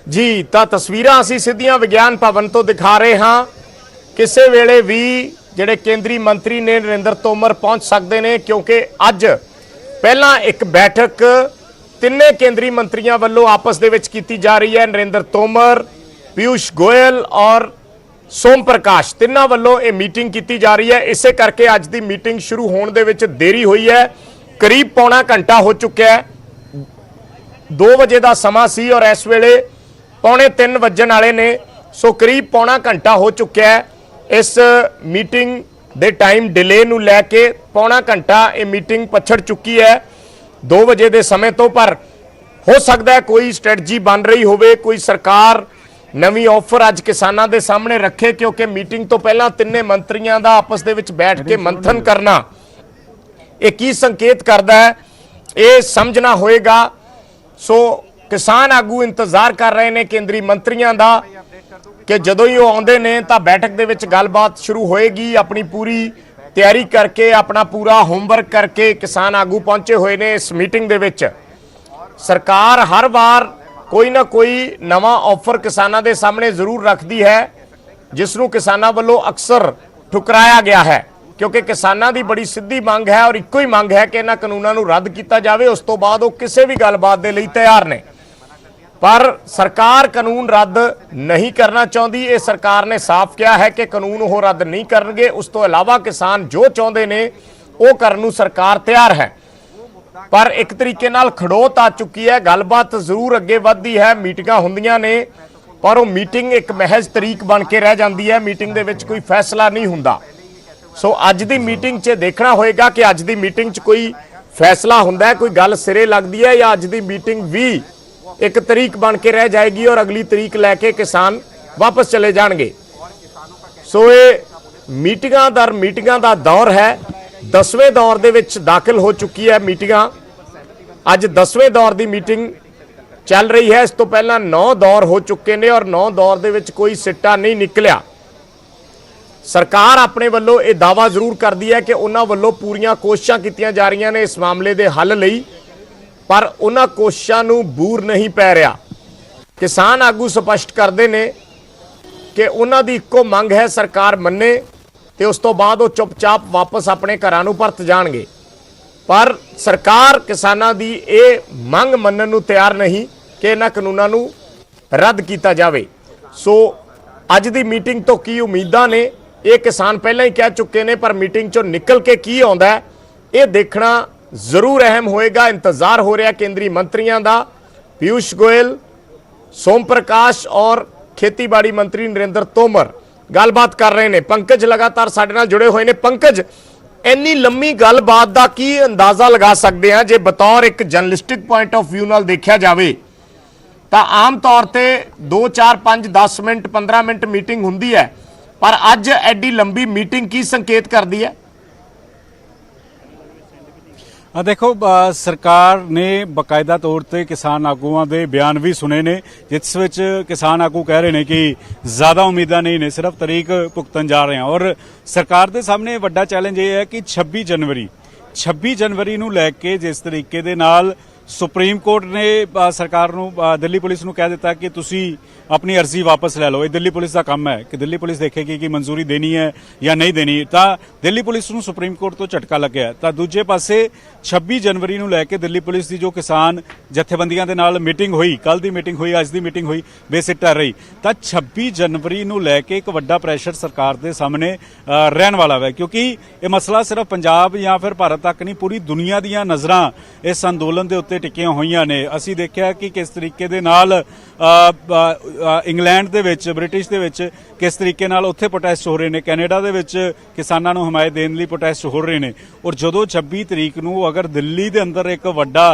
ਜੀ, ਤਾਂ ਤਸਵੀਰਾਂ ਅਸੀਂ ਸਿੱਧੀਆਂ ਵਿਗਿਆਨ ਭਵਨ ਤੋਂ ਦਿਖਾ ਰਹੇ ਹਾਂ। ਕਿਸੇ ਵੇਲੇ ਵੀ ਜਿਹੜੇ ਕੇਂਦਰੀ ਮੰਤਰੀ ਨੇ ਨਰਿੰਦਰ ਤੋਮਰ ਪਹੁੰਚ ਸਕਦੇ ਨੇ, ਕਿਉਂਕਿ ਅੱਜ ਪਹਿਲਾਂ ਇੱਕ ਬੈਠਕ ਤਿੰਨੇ ਕੇਂਦਰੀ ਮੰਤਰੀਆਂ ਵੱਲੋਂ ਆਪਸ ਦੇ ਵਿੱਚ ਕੀਤੀ ਜਾ ਰਹੀ ਹੈ। ਨਰਿੰਦਰ ਤੋਮਰ, ਪੀਯੂਸ਼ ਗੋਇਲ ਔਰ ਸੋਮ ਪ੍ਰਕਾਸ਼ ਤਿੰਨਾਂ ਵੱਲੋਂ ਇਹ ਮੀਟਿੰਗ ਕੀਤੀ ਜਾ ਰਹੀ ਹੈ। ਇਸੇ ਕਰਕੇ ਅੱਜ ਦੀ ਮੀਟਿੰਗ ਸ਼ੁਰੂ ਹੋਣ ਦੇ ਵਿੱਚ ਦੇਰੀ ਹੋਈ ਹੈ। ਕਰੀਬ ਪੌਣਾ ਘੰਟਾ ਹੋ ਚੁੱਕਿਆ ਹੈ, 2 ਵਜੇ ਦਾ ਸਮਾਂ ਸੀ ਔਰ ਇਸ ਵੇਲੇ ਪੌਣੇ 3 ਵੱਜਣ ਵਾਲੇ ਨੇ। ਸੋ ਕਰੀਬ ਪੌਣਾ ਘੰਟਾ ਹੋ ਚੁੱਕਿਆ ਹੈ। ਇਸ ਮੀਟਿੰਗ ਦੇ ਟਾਈਮ ਡਿਲੇ ਨੂੰ ਲੈ ਕੇ ਪੌਣਾ ਘੰਟਾ ਇਹ ਮੀਟਿੰਗ ਪਛੜ ਚੁੱਕੀ ਹੈ 2 ਵਜੇ ਦੇ ਸਮੇਂ ਤੋਂ। ਪਰ ਹੋ ਸਕਦਾ ਹੈ ਕੋਈ ਸਟ੍ਰੈਟਜੀ ਬਣ ਰਹੀ ਹੋਵੇ, ਕੋਈ ਸਰਕਾਰ ਨਵੀਂ ਆਫਰ ਅੱਜ ਕਿਸਾਨਾਂ ਦੇ ਸਾਹਮਣੇ ਰੱਖੇ, ਕਿਉਂਕਿ ਮੀਟਿੰਗ ਤੋਂ ਪਹਿਲਾਂ ਤਿੰਨੇ ਮੰਤਰੀਆਂ ਦਾ ਆਪਸ ਦੇ ਵਿੱਚ ਬੈਠ ਕੇ ਮੰਥਨ ਕਰਨਾ ਇਹ ਕੀ ਸੰਕੇਤ ਕਰਦਾ ਹੈ ਇਹ ਸਮਝਣਾ ਹੋਏਗਾ। ਸੋ ਕਿਸਾਨ ਆਗੂ ਇੰਤਜ਼ਾਰ ਕਰ ਰਹੇ ਨੇ ਕੇਂਦਰੀ ਮੰਤਰੀਆਂ ਦਾ ਕਿ ਜਦੋਂ ਹੀ ਉਹ ਆਉਂਦੇ ਨੇ ਤਾਂ ਬੈਠਕ ਦੇ ਵਿੱਚ ਗੱਲਬਾਤ ਸ਼ੁਰੂ ਹੋਏਗੀ। ਆਪਣੀ ਪੂਰੀ ਤਿਆਰੀ ਕਰਕੇ, ਆਪਣਾ ਪੂਰਾ ਹੋਮਵਰਕ ਕਰਕੇ ਕਿਸਾਨ ਆਗੂ ਪਹੁੰਚੇ ਹੋਏ ਨੇ ਇਸ ਮੀਟਿੰਗ ਦੇ ਵਿੱਚ। ਸਰਕਾਰ ਹਰ ਵਾਰ ਕੋਈ ਨਾ ਕੋਈ ਨਵਾਂ ਆਫਰ ਕਿਸਾਨਾਂ ਦੇ ਸਾਹਮਣੇ ਜ਼ਰੂਰ ਰੱਖਦੀ ਹੈ, ਜਿਸ ਨੂੰ ਕਿਸਾਨਾਂ ਵੱਲੋਂ ਅਕਸਰ ਠੁਕਰਾਇਆ ਗਿਆ ਹੈ, ਕਿਉਂਕਿ ਕਿਸਾਨਾਂ ਦੀ ਬੜੀ ਸਿੱਧੀ ਮੰਗ ਹੈ ਔਰ ਇੱਕੋ ਹੀ ਮੰਗ ਹੈ ਕਿ ਇਹਨਾਂ ਕਾਨੂੰਨਾਂ ਨੂੰ ਰੱਦ ਕੀਤਾ ਜਾਵੇ। ਉਸ ਤੋਂ ਬਾਅਦ ਉਹ ਕਿਸੇ ਵੀ ਗੱਲਬਾਤ ਦੇ ਲਈ ਤਿਆਰ ਨੇ। ਪਰ ਸਰਕਾਰ ਕਾਨੂੰਨ ਰੱਦ ਨਹੀਂ ਕਰਨਾ ਚਾਹੁੰਦੀ। ਇਹ ਸਰਕਾਰ ਨੇ ਸਾਫ਼ ਕਿਹਾ ਹੈ ਕਿ ਕਾਨੂੰਨ ਉਹ ਰੱਦ ਨਹੀਂ ਕਰਨਗੇ। ਉਸ ਤੋਂ ਇਲਾਵਾ ਕਿਸਾਨ ਜੋ ਚਾਹੁੰਦੇ ਨੇ ਉਹ ਕਰਨ ਨੂੰ ਸਰਕਾਰ ਤਿਆਰ ਹੈ। ਪਰ ਇੱਕ ਤਰੀਕੇ ਨਾਲ ਖੜੋਤ ਆ ਚੁੱਕੀ ਹੈ, ਗੱਲਬਾਤ ਜ਼ਰੂਰ ਅੱਗੇ ਵੱਧਦੀ ਹੈ, ਮੀਟਿੰਗਾਂ ਹੁੰਦੀਆਂ ਨੇ, ਪਰ ਉਹ ਮੀਟਿੰਗ ਇੱਕ ਮਹਿਜ਼ ਤਰੀਕ ਬਣ ਕੇ ਰਹਿ ਜਾਂਦੀ ਹੈ। ਮੀਟਿੰਗ ਦੇ ਵਿੱਚ ਕੋਈ ਫੈਸਲਾ ਨਹੀਂ ਹੁੰਦਾ। ਸੋ ਅੱਜ ਦੀ ਮੀਟਿੰਗ 'ਚ ਦੇਖਣਾ ਹੋਏਗਾ ਕਿ ਅੱਜ ਦੀ ਮੀਟਿੰਗ 'ਚ ਕੋਈ ਫੈਸਲਾ ਹੁੰਦਾ ਹੈ, ਕੋਈ ਗੱਲ ਸਿਰੇ ਲੱਗਦੀ ਹੈ, ਜਾਂ ਅੱਜ ਦੀ ਮੀਟਿੰਗ ਵੀ ਇੱਕ ਤਰੀਕ ਬਣ ਕੇ ਰਹਿ ਜਾਏਗੀ ਔਰ ਅਗਲੀ ਤਰੀਕ ਲੈ ਕੇ ਕਿਸਾਨ ਵਾਪਸ ਚਲੇ ਜਾਣਗੇ। ਸੋ ਇਹ ਮੀਟਿੰਗਾਂ ਦਾ ਦੌਰ ਹੈ। 10ਵੇਂ ਦੌਰ ਦੇ ਵਿੱਚ ਦਾਖਲ ਹੋ ਚੁੱਕੀ ਹੈ ਮੀਟਿੰਗਾਂ। ਅੱਜ 10ਵੇਂ ਦੌਰ ਦੀ ਮੀਟਿੰਗ ਚੱਲ ਰਹੀ ਹੈ। ਇਸ ਤੋਂ ਪਹਿਲਾਂ 9 ਦੌਰ ਹੋ ਚੁੱਕੇ ਨੇ ਔਰ 9 ਦੌਰ ਦੇ ਵਿੱਚ ਕੋਈ ਸਿੱਟਾ ਨਹੀਂ ਨਿਕਲਿਆ। ਸਰਕਾਰ ਆਪਣੇ ਵੱਲੋਂ ਇਹ ਦਾਅਵਾ ਜ਼ਰੂਰ ਕਰਦੀ ਹੈ ਕਿ ਉਹਨਾਂ ਵੱਲੋਂ ਪੂਰੀਆਂ ਕੋਸ਼ਿਸ਼ਾਂ ਕੀਤੀਆਂ ਜਾ ਰਹੀਆਂ ਨੇ ਇਸ ਮਾਮਲੇ ਦੇ ਹੱਲ ਲਈ, ਪਰ ਉਹਨਾਂ ਕੋਸ਼ਿਸ਼ਾਂ ਨੂੰ ਬੂਰ ਨਹੀਂ ਪੈ ਰਿਹਾ। ਕਿਸਾਨ ਆਗੂ ਸਪਸ਼ਟ ਕਰਦੇ ਨੇ ਕਿ ਉਹਨਾਂ ਦੀ ਇੱਕੋ ਮੰਗ ਹੈ ਸਰਕਾਰ ਮੰਨੇ ਤੇ ਉਸ ਤੋਂ ਬਾਅਦ ਉਹ ਚੁੱਪਚਾਪ ਵਾਪਸ ਆਪਣੇ ਘਰਾਂ ਨੂੰ ਪਰਤ ਜਾਣਗੇ, ਪਰ ਸਰਕਾਰ ਕਿਸਾਨਾਂ ਦੀ ਇਹ ਮੰਗ ਮੰਨਣ ਨੂੰ ਤਿਆਰ ਨਹੀਂ ਕਿ ਇਹਨਾਂ ਕਾਨੂੰਨਾਂ ਨੂੰ ਰੱਦ ਕੀਤਾ ਜਾਵੇ। ਸੋ ਅੱਜ ਦੀ ਮੀਟਿੰਗ ਤੋਂ ਕੀ ਉਮੀਦਾਂ ਨੇ ਇਹ ਕਿਸਾਨ ਪਹਿਲਾਂ ਹੀ ਕਹਿ ਚੁੱਕੇ ਨੇ, ਪਰ ਮੀਟਿੰਗ ਚੋਂ ਨਿਕਲ ਕੇ ਕੀ ਆਉਂਦਾ ਹੈ ਇਹ ਦੇਖਣਾ ਜ਼ਰੂਰ ਅਹਿਮ ਹੋਏਗਾ। ਇੰਤਜ਼ਾਰ ਹੋ ਰਿਹਾ ਕੇਂਦਰੀ ਮੰਤਰੀਆਂ ਦਾ, ਪੀयूष गोयल, सोम प्रकाश और खेतीबाड़ी मंत्री नरेंद्र तोमर गलबात कर रहे हैं। पंकज लगातार साडे नाल जुड़े हुए हैं। पंकज, इन्नी लंबी गलबात का की अंदाजा लगा सकते हैं जे बतौर एक जर्नलिस्टिक पॉइंट ऑफ व्यू नाल देखा जाए तो आम तौर पर 2 4 5 10 मिनट 15 मिनट मीटिंग होंगी है, पर अज एडी लंबी मीटिंग की संकेत करती है? देखो, सरकार ने बकायदा तौर पर किसान आगूआं दे बयान भी सुने ने, जिस विच किसान आगू कह रहे हैं कि ज़्यादा उम्मीदां नहीं ने, सिर्फ तरीक भुगतन जा रहे हैं। और सरकार के सामने वड्डा चैलेंज ये है कि 26 जनवरी नूं लैके जिस तरीके दे नाल सुप्रीम कोर्ट ने सरकार नूं दिल्ली पुलिस नूं कह दिता कि तुसी अपनी अर्जी वापस लै लो, ये दिल्ली पुलिस का काम है कि दिल्ली पुलिस देखेगी कि मंजूरी देनी है या नहीं देनी, तो दिल्ली पुलिस नूं सुप्रीम कोर्ट तो झटका लग्या। तो दूजे पासे 26 जनवरी नूं लैके दिल्ली पुलिस की जो किसान जथेबंदियां दे नाल मीटिंग हुई, कल दी मीटिंग हुई, अज दी मीटिंग हुई, बेसिट्टा रही, तो 26 जनवरी नूं लैके एक वड्डा प्रैशर सरकार के सामने रहन वाला है, क्योंकि ये मसला सिर्फ पंजाब या फिर भारत तक नहीं, पूरी दुनिया दीयां नज़रां इस अंदोलन के उत्ते टिकियां होईयां ने। असीं देखिया कि किस तरीके दे नाल इंग्लैंड दे विच, ब्रिटिश दे विच किस तरीके नाल उत्थे प्रोटेस्ट हो रहे हैं, कैनेडा दे विच किसानां नूं हमायत देण लई प्रोटेस्ट हो रहे हैं। और जदों 26 तरीक नूं अगर दिल्ली दे अंदर एक वड्डा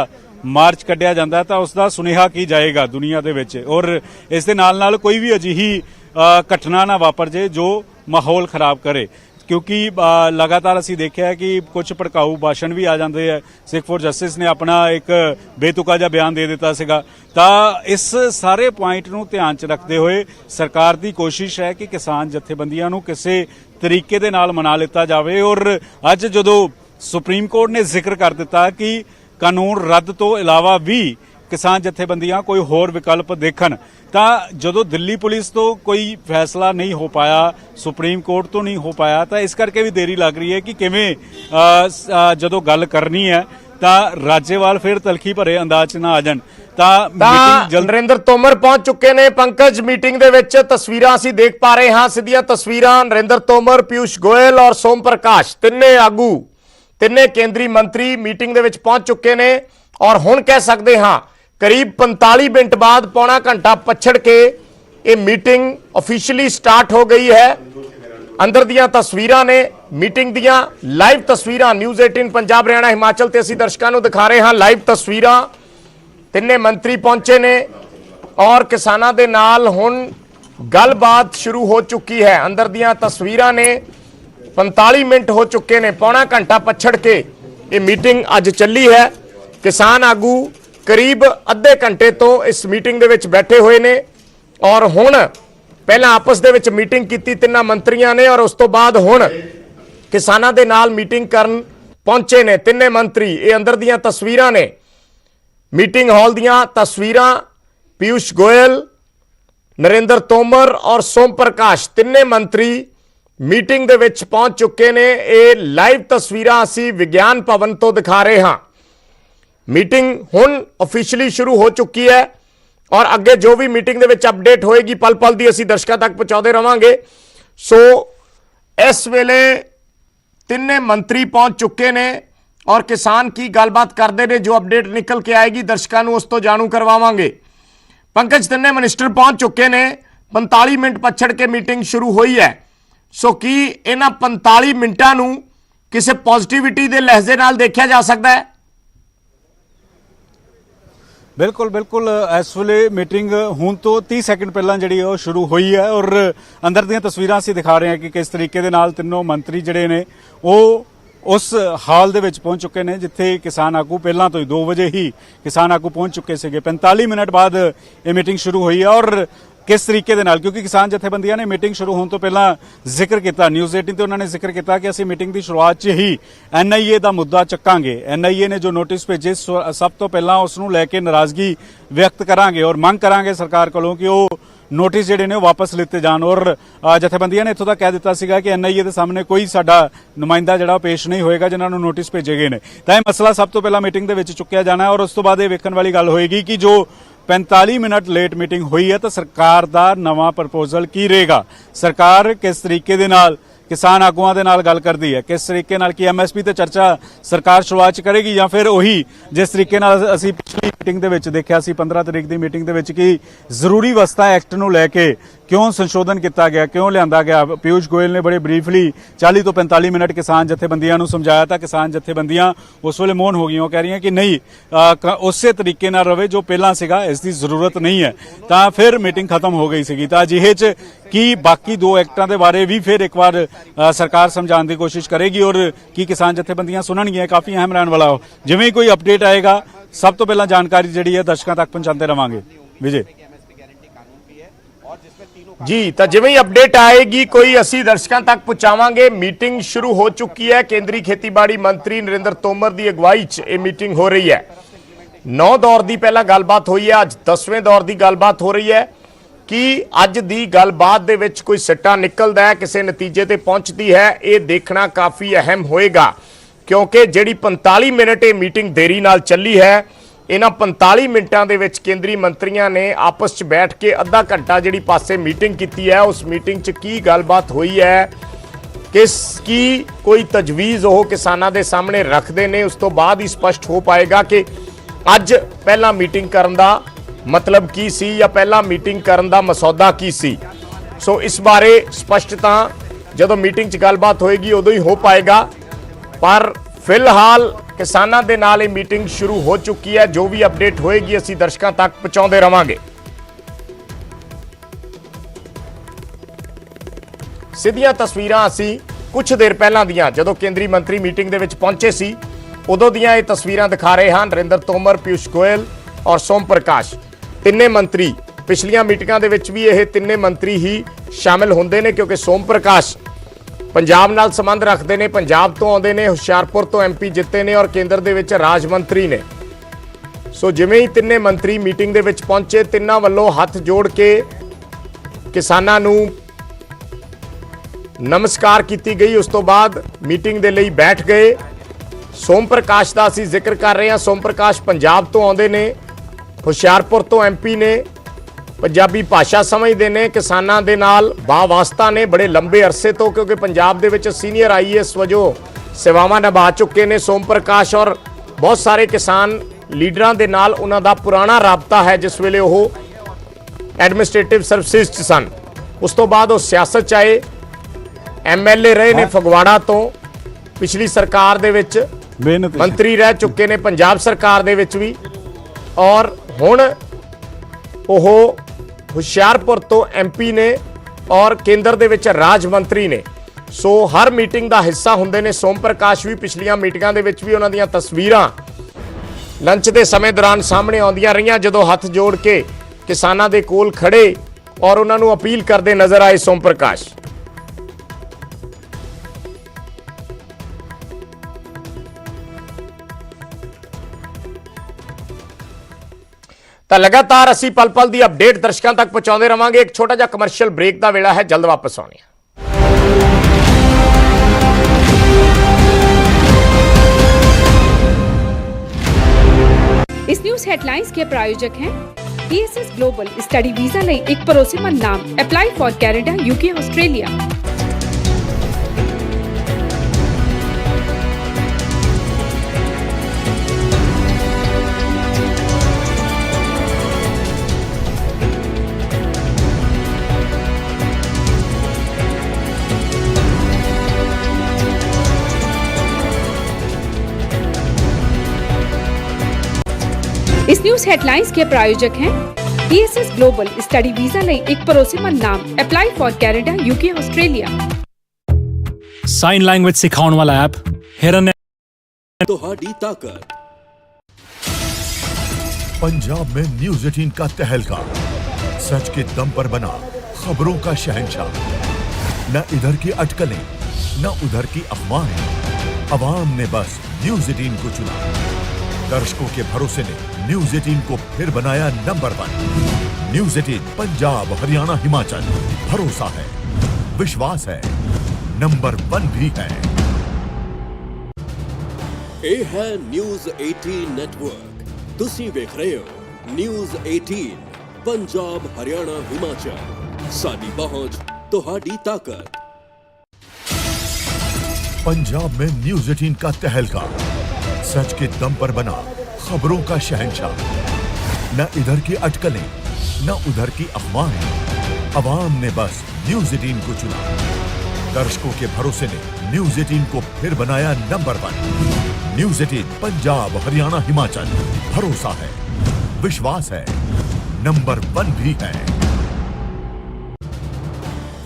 मार्च कढ़िया जांदा तो उसका सुनेहा की जाएगा दुनिया दे विच, और इस दे नाल नाल कोई भी अजिही घटना ना वापर जे जो माहौल खराब करे, क्योंकि लगातार असीं देखिया है कि कुछ भड़काऊ भाषण भी आ जाते हैं। सिख फॉर जस्टिस ने अपना एक बेतुका जिहा बयान दे दिता सीगा। तां इस सारे पॉइंट नूं ध्यान च रखते हुए सरकार की कोशिश है कि किसान जथेबंदियां नूं किसी तरीके दे नाल मना लिता जाए। और अज जदों सुप्रीम कोर्ट ने जिक्र कर दिता कि कानून रद्द तो इलावा भी किसान जथेबंदियां कोई होर विकल्प देखन, तां जदों दिल्ली पुलिस तो कोई फैसला नहीं हो पाया, सुप्रीम कोर्ट तो नहीं हो पाया, तो इस करके भी देरी लग रही है कि किवें जदों गल करनी है तां राज्यपाल फिर तलखी भरे अंदाज ना आ जाण। नरेंद्र तोमर पहुंच चुके ने पंकज मीटिंग दे विच। तस्वीरां असीं देख पा रहे हां, सीधियां तस्वीरां नरेंद्र तोमर, पीयूष गोयल और सोम प्रकाश, तिन्ने आगू, तिन्ने केंद्रीय मंत्री मीटिंग दे विच पहुंच चुके ने। और हुण कह सकते हां करीब 45 मिनट बाद, पौना घंटा पछड़ के ये मीटिंग ऑफिशियली स्टार्ट हो गई है। अंदर दियां तस्वीरां ने मीटिंग दियां, लाइव तस्वीरां न्यूज़ 18 पंजाब हरियाणा हिमाचल ते असीं दर्शकां नूं दिखा रहे हां। लाइव तस्वीरां, तिन्ने मंत्री पहुंचे ने और किसानां दे नाल हुण गलबात शुरू हो चुकी है। अंदर दियां तस्वीरां ने 45 मिनट हो चुके ने, पौना घंटा पछड़ के ये मीटिंग अज चली है। किसान आगू करीब अद्धे घंटे तो इस मीटिंग दे विच बैठे हुए ने और हुण पहला आपस दे विच मीटिंग की तिन्ना मंत्रियों ने और उस तो बाद हुण किसानां दे नाल मीटिंग करन पहुंचे ने तिन्ने मंत्री। ये अंदर दियां तस्वीरां ने, मीटिंग हॉल दियां तस्वीरां। पीयूष गोयल, नरेंद्र तोमर और सोम प्रकाश तिन्ने मंत्री मीटिंग दे विच पहुंच चुके ने। ये लाइव तस्वीरां असीं विज्ञान भवन तो दिखा रहे हां। मीटिंग हुण ऑफिशियली शुरू हो चुकी है और अगे जो भी मीटिंग दे विच अपडेट होएगी पल पल दी असीं दर्शकां तक पहुंचाते रहांगे। सो इस वेले तिन्ने मंत्री पहुंच चुके ने और किसान की गलबात करते हैं, जो अपडेट निकल के आएगी दर्शकों को उस तो जाणू करवावांगे। पंकज, तिन्ने मिनिस्टर पहुंच चुके ने, 45 मिनट पछड़ के मीटिंग शुरू हुई है। सो की इन्हां 45 मिनटां नूं किसी पॉजिटिविटी के लहजे नाल देखा जा सकता है? बिल्कुल बिल्कुल, इस वेले मीटिंग हुण तो 30 सैकंड पहलां जिहड़ी ओह शुरू हुई है और अंदर दीयां तस्वीरां असीं दिखा रहे हैं कि किस तरीके दे नाल तीनों मंत्री जिहड़े ने ਉਸ ਹਾਲ ਦੇ ਵਿੱਚ ਪਹੁੰਚ ਚੁੱਕੇ ਨੇ ਜਿੱਥੇ ਕਿਸਾਨ ਆਗੂ ਪਹਿਲਾਂ ਤੋਂ ਹੀ 2 ਵਜੇ ਹੀ ਕਿਸਾਨ ਆਗੂ ਪਹੁੰਚ ਚੁੱਕੇ ਸੀਗੇ। 45 ਮਿੰਟ ਬਾਅਦ ਇਹ ਮੀਟਿੰਗ ਸ਼ੁਰੂ ਹੋਈ ਹੈ ਔਰ किस तरीके दे नाल, क्योंकि किसान जथेबंदियां ने मीटिंग शुरू होने तो पहला जिक्र किया, न्यूज़ 18 ते उन्होंने जिक्र किया कि असीं मीटिंग की शुरुआत च ही NIA का मुद्दा चक्कांगे। NIA ने जो नोटिस भेजे सब तो पहला उसनूं लैके नाराज़गी व्यक्त करांगे और मंग करांगे सरकार कोलों कि वो नोटिस जिहड़े ने वापस लिते जाण। और जथेबंदियां ने इत्थों तक कह दिता सीगा कि NIA के सामने कोई साडा नुमाइंदा जिहड़ा पेश नहीं होएगा जिन्हां नूं नोटिस भेजे गए ने। तां इह मसला सब तो पहला मीटिंग दे विच चुक्किया जाना है और उस तो बाद इह वेखण वाली गल होएगी कि जो 45 मिनट लेट मीटिंग हुई है तो सरकार दा नवा प्रपोजल की रहेगा। सरकार किस तरीके दे नाल किसान आगुआं दे नाल गल करदी है, किस तरीके नाल की MSP ते चर्चा सरकार शुरुआत करेगी या फिर वही जिस तरीके नाल असीं पिछली मीटिंग दे विच देखिया सी 15 तरीक दी मीटिंग दे विच कि जरूरी वस्ता एक्ट नूं लैके क्यों संशोधन किया गया, क्यों लिया गया। पीयूष गोयल ने बड़े ब्रीफली 40 तो 45 मिनट किसान जथेबंदियां नूं समझाया था। किसान जथेबंदियां उस वेले मौन हो गई, कह रही हैं कि नहीं उस तरीके नाल रवे जो पहला सीगा, इसकी जरूरत नहीं है। तो फिर मीटिंग खत्म हो गई सी। तो अजिहे च कि बाकी 2 एक्टां दे बारे भी फिर एक बार सरकार समझाने की कोशिश करेगी और की किसान जथेबंदियां सुनणगीआं। काफ़ी अहम रहने वाला हो, जिवें कोई अपडेट आएगा सब तो पहला जानकारी जिहड़ी है दर्शकों तक पहुंचाते रहांगे। विजय जी, तो जिवें ही अपडेट आएगी कोई असी दर्शकों तक पहुंचावांगे। मीटिंग शुरू हो चुकी है। केंद्रीय खेतीबाड़ी मंत्री नरेंद्र तोमर की अगवाई च ये मीटिंग हो रही है। 9 दौर की पहला गलबात हुई है, अज 10वें दौर की गलबात हो रही है कि अज की गलबात दे विच कोई सिट्टा निकलदा है, किसी नतीजे ते पहुंचती है, ये देखना काफ़ी अहम होएगा क्योंकि जिहड़ी 45 मिनट ये मीटिंग देरी नाल चली है, इन्हां 45 मिनटां दे विच केंद्रीय मंत्रियों ने आपस च बैठ के अद्धा घंटा जिहड़ी पासे मीटिंग की है, उस मीटिंग च की गलबात हुई है, किसकी कोई तजवीज़ वो किसानां दे सामने रखते हैं, उस तो बाद ही स्पष्ट हो पाएगा कि अज पहला मीटिंग करन दा मतलब की सी या पहला मीटिंग करन दा मसौदा की सी। सो इस बारे स्पष्टता जदों मीटिंग च गलबात होएगी उदों ही हो पाएगा। पर फिलहाल किसानां दे नाल ये मीटिंग शुरू हो चुकी है। जो भी अपडेट होएगी असीं दर्शकों तक पहुंचाते रहांगे। सीधियां तस्वीरां असीं कुछ देर पहलां दियां जदों केंद्रीय मंत्री मीटिंग दे विच पहुंचे सी उदों दियां ये तस्वीरां दिखा रहे हैं। नरेंद्र तोमर, पीयूष गोयल और सोम प्रकाश तिन्ने मंत्री, पिछलियां मीटिंगां दे विच भी ये तिन्ने मंत्री ही शामिल होंदे ने क्योंकि सोम प्रकाश पंजाब नाल संबंध रखते हैं, पंजाब तो आउंदे ने, हुशियारपुर तो MP जिते ने और केंद्र दे विच राज मंत्री ने। सो जिवें ही तिन्ने मंत्री मीटिंग दे विच पहुंचे, तिन्नां वल्लों हथ जोड़ के किसानां नूं नमस्कार की गई। उस तो बाद मीटिंग दे लई बैठ गए। सोम प्रकाश का असीं जिक्र कर रहे हैं। सोम प्रकाश पंजाब तो आउंदे ने, हुशियारपुर तो MP ने, पंजाबी भाषा समझते हैं, किसानां दे नाल वास्ता ने बड़े लंबे अरसे तो, क्योंकि पंजाब दे विच सीनियर IAS वजों सेवावां निभा चुके ने सोम प्रकाश और बहुत सारे किसान लीडरां दे नाल उन्हां दा पुराना राबता है जिस वेले वो एडमिनिस्ट्रेटिव सर्विसिज च सन। उस तो बाद वो सियासत च आए, MLA रहे ने फगवाड़ा तो, पिछली सरकार दे विच मंत्री रह चुके ने पंजाब सरकार दे विच भी, और हुण ओह हुशियारपुर तो MP ने और केंद्र दे विच राज मंत्री ने। सो हर मीटिंग का हिस्सा हुंदे ने। सोम प्रकाश भी पिछलियां मीटिंगां दे विच भी उन्हां दीयां तस्वीरां लंच के समय दौरान सामने आउंदियां रहियां जदों हथ जोड़ के किसानां दे कोल खड़े और उन्हां नूं अपील करदे नजर आए सोम प्रकाश। तो लगातार असी पल पल की अपडेट दर्शकों तक पहुंचाते रहांगे। एक छोटा जिहा कमर्शियल ब्रेक का वेला है, जल्द वापस आने। इस न्यूज हेडलाइंस के प्रायोजक हैं ESS ग्लोबल। स्टडी वीजा ਲਈ एक भरोसेमंद नाम। Apply for Canada, UK, Australia. इस न्यूज हेडलाइंस के प्रायोजक हैं ESS ग्लोबल। स्टडी वीजा ਲਈ एक भरोसेमंद नाम। Apply for Canada, UK, Australia. Sign language सिखाने वाला ऐप हिरन ਤੁਹਾਡੀ ਤਾਕਤ। पंजाब में न्यूज 18 का तहलका, सच के दम पर बना खबरों का शहंशाह। न इधर की अटकलें न उधर की अफवाहें, अवाम ने बस न्यूज 18 को चुना। दर्शकों के भरोसे ने न्यूज 18 को फिर बनाया नंबर 1। न्यूज 18 पंजाब हरियाणा हिमाचल, भरोसा है, विश्वास है, नंबर 1 भी है। ਇਹ ਹੈ ਨਿਊਜ਼ 18 ਨੈਟਵਰਕ। ਤੁਸੀਂ ਵੇਖ ਰਹੇ ਹੋ ਨਿਊਜ਼ 18 ਪੰਜਾਬ ਹਰਿਆਣਾ ਹਿਮਾਚਲ। ਸਾਡੀ ਪਹੁੰਚ ਤੁਹਾਡੀ ਤਾਕਤ। पंजाब में न्यूज 18 का तहलका, सच के दम पर बना खबरों का शहंशाह। न इधर की अटकलें न उधर की अफवाहें, अवाम ने बस न्यूज 18 को चुना। दर्शकों के भरोसे ने न्यूज 18 को फिर बनाया नंबर 1। न्यूज 18 पंजाब हरियाणा हिमाचल, भरोसा है, विश्वास है, नंबर 1 भी है।